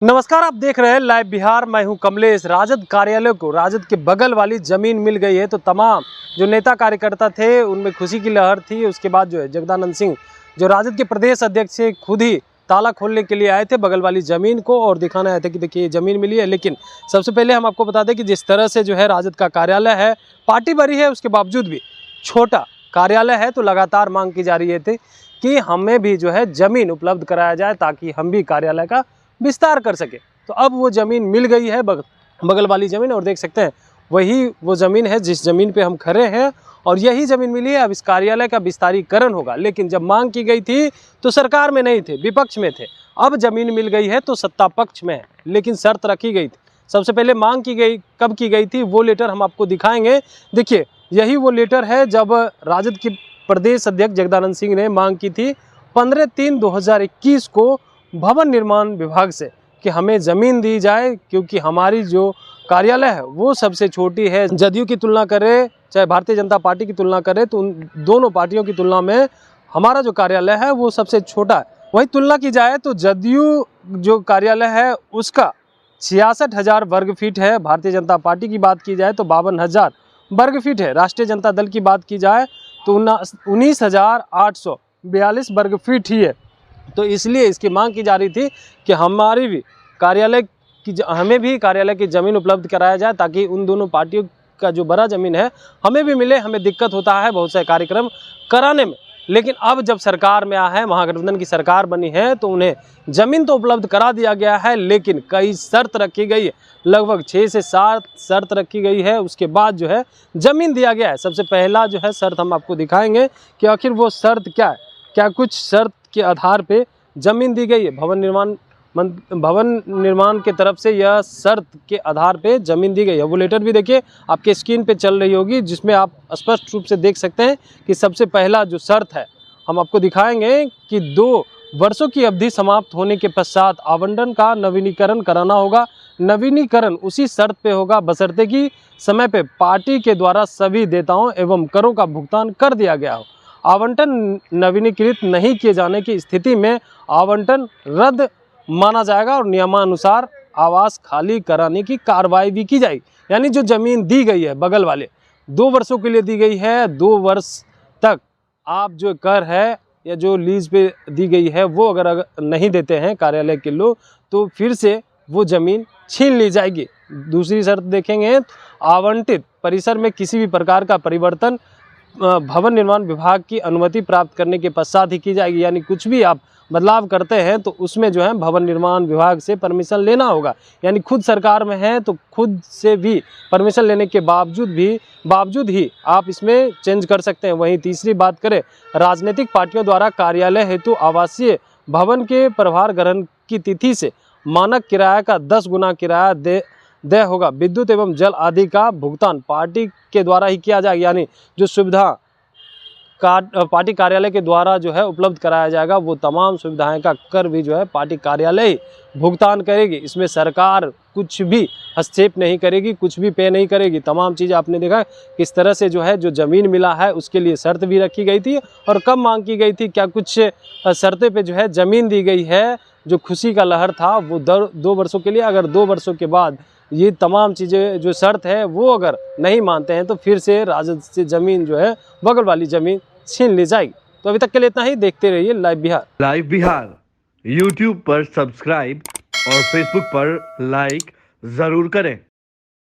नमस्कार, आप देख रहे हैं लाइव बिहार। मैं हूं कमलेश। राजद कार्यालय को राजद के बगल वाली जमीन मिल गई है, तो तमाम जो नेता कार्यकर्ता थे उनमें खुशी की लहर थी। उसके बाद जो है जगदानंद सिंह जो राजद के प्रदेश अध्यक्ष से खुद ही ताला खोलने के लिए आए थे बगल वाली ज़मीन को और दिखाने आए थे कि देखिए ये ज़मीन मिली है। लेकिन सबसे पहले हम आपको बता दें कि जिस तरह से जो है राजद का कार्यालय है, पार्टी बड़ी है, उसके बावजूद भी छोटा कार्यालय है, तो लगातार मांग की जा रही थी कि हमें भी जो है ज़मीन उपलब्ध कराया जाए ताकि हम भी कार्यालय का विस्तार कर सके। तो अब वो ज़मीन मिल गई है, बगल वाली ज़मीन, और देख सकते हैं वही वो ज़मीन है जिस ज़मीन पे हम खड़े हैं और यही ज़मीन मिली है। अब इस कार्यालय का विस्तारीकरण होगा, लेकिन जब मांग की गई थी तो सरकार में नहीं थे, विपक्ष में थे। अब ज़मीन मिल गई है तो सत्ता पक्ष में है, लेकिन शर्त रखी गई थी। सबसे पहले मांग की गई, कब की गई थी वो लेटर हम आपको दिखाएंगे। देखिए यही वो लेटर है जब राजद के प्रदेश अध्यक्ष जगदानंद सिंह ने मांग की थी 15/3/2021 को भवन निर्माण विभाग से कि हमें ज़मीन दी जाए, क्योंकि हमारी जो कार्यालय है वो सबसे छोटी है। जदयू की तुलना करें चाहे भारतीय जनता पार्टी की तुलना करें तो उन दोनों पार्टियों की तुलना में हमारा जो कार्यालय है वो सबसे छोटा है। वही तुलना की जाए तो जदयू जो कार्यालय है उसका 66,000 वर्ग फीट है, भारतीय जनता पार्टी की बात की जाए तो 52,000 वर्ग फीट है, राष्ट्रीय जनता दल की बात की जाए तो 19,842 वर्ग फीट ही है। तो इसलिए इसकी मांग की जा रही थी कि हमारी भी कार्यालय की हमें भी कार्यालय की ज़मीन उपलब्ध कराया जाए ताकि उन दोनों पार्टियों का जो बड़ा ज़मीन है हमें भी मिले। हमें दिक्कत होता है बहुत से कार्यक्रम कराने में, लेकिन अब जब सरकार में आया है, महागठबंधन की सरकार बनी है, तो उन्हें ज़मीन तो उपलब्ध करा दिया गया है, लेकिन कई शर्त रखी गई है, लगभग 6 से 7 शर्त रखी गई है। उसके बाद जो है ज़मीन दिया गया है। सबसे पहला जो है शर्त हम आपको दिखाएंगे कि आखिर वो शर्त क्या है। क्या कुछ शर्त के आधार पे ज़मीन दी गई है? भवन निर्माण के तरफ से यह शर्त के आधार पे ज़मीन दी गई है। वो लेटर भी देखिए आपके स्क्रीन पे चल रही होगी, जिसमें आप स्पष्ट रूप से देख सकते हैं कि सबसे पहला जो शर्त है हम आपको दिखाएंगे कि 2 वर्षों की अवधि समाप्त होने के पश्चात आवंटन का नवीनीकरण कराना होगा। नवीनीकरण उसी शर्त पे होगा बशर्ते कि समय पे पार्टी के द्वारा सभी देयताओं एवं करों का भुगतान कर दिया गया हो। आवंटन नवीनीकृत नहीं किए जाने की स्थिति में आवंटन रद्द माना जाएगा और नियमानुसार आवास खाली कराने की कार्रवाई भी की जाएगी। यानी जो ज़मीन दी गई है बगल वाले 2 वर्षों के लिए दी गई है, 2 वर्ष तक आप जो कर है या जो लीज पे दी गई है वो अगर नहीं देते हैं कार्यालय के लोग, तो फिर से वो ज़मीन छीन ली जाएगी। दूसरी शर्त देखेंगे, आवंटित परिसर में किसी भी प्रकार का परिवर्तन भवन निर्माण विभाग की अनुमति प्राप्त करने के पश्चात ही की जाएगी। यानी कुछ भी आप बदलाव करते हैं तो उसमें जो है भवन निर्माण विभाग से परमिशन लेना होगा। यानी खुद सरकार में है तो खुद से भी परमिशन लेने के बावजूद ही आप इसमें चेंज कर सकते हैं। वहीं तीसरी बात करें, राजनीतिक पार्टियों द्वारा कार्यालय हेतु आवासीय भवन के प्रभार ग्रहण की तिथि से मानक किराया का 10 गुना किराया देय होगा। विद्युत एवं जल आदि का भुगतान पार्टी के द्वारा ही किया जाएगा। यानी जो सुविधा पार्टी कार्यालय के द्वारा जो है उपलब्ध कराया जाएगा, वो तमाम सुविधाएं का कर भी जो है पार्टी कार्यालय ही भुगतान करेगी। इसमें सरकार कुछ भी हस्तक्षेप नहीं करेगी, कुछ भी पे नहीं करेगी। तमाम चीज़ आपने देखा किस तरह से जो है जो ज़मीन मिला है उसके लिए शर्त भी रखी गई थी और कब मांग की गई थी। क्या कुछ शर्तें पे जो है ज़मीन दी गई है। जो खुशी का लहर था वो 2 वर्षों के लिए, अगर 2 वर्षों के बाद ये तमाम चीज़ें जो शर्त है वो अगर नहीं मानते हैं तो फिर से राजद से ज़मीन जो है बगल वाली ज़मीन छीन ली जाएगी। तो अभी तक के लिए इतना ही। देखते रहिए live Bihar. Live Bihar YouTube पर सब्सक्राइब और फेसबुक पर लाइक जरूर करें।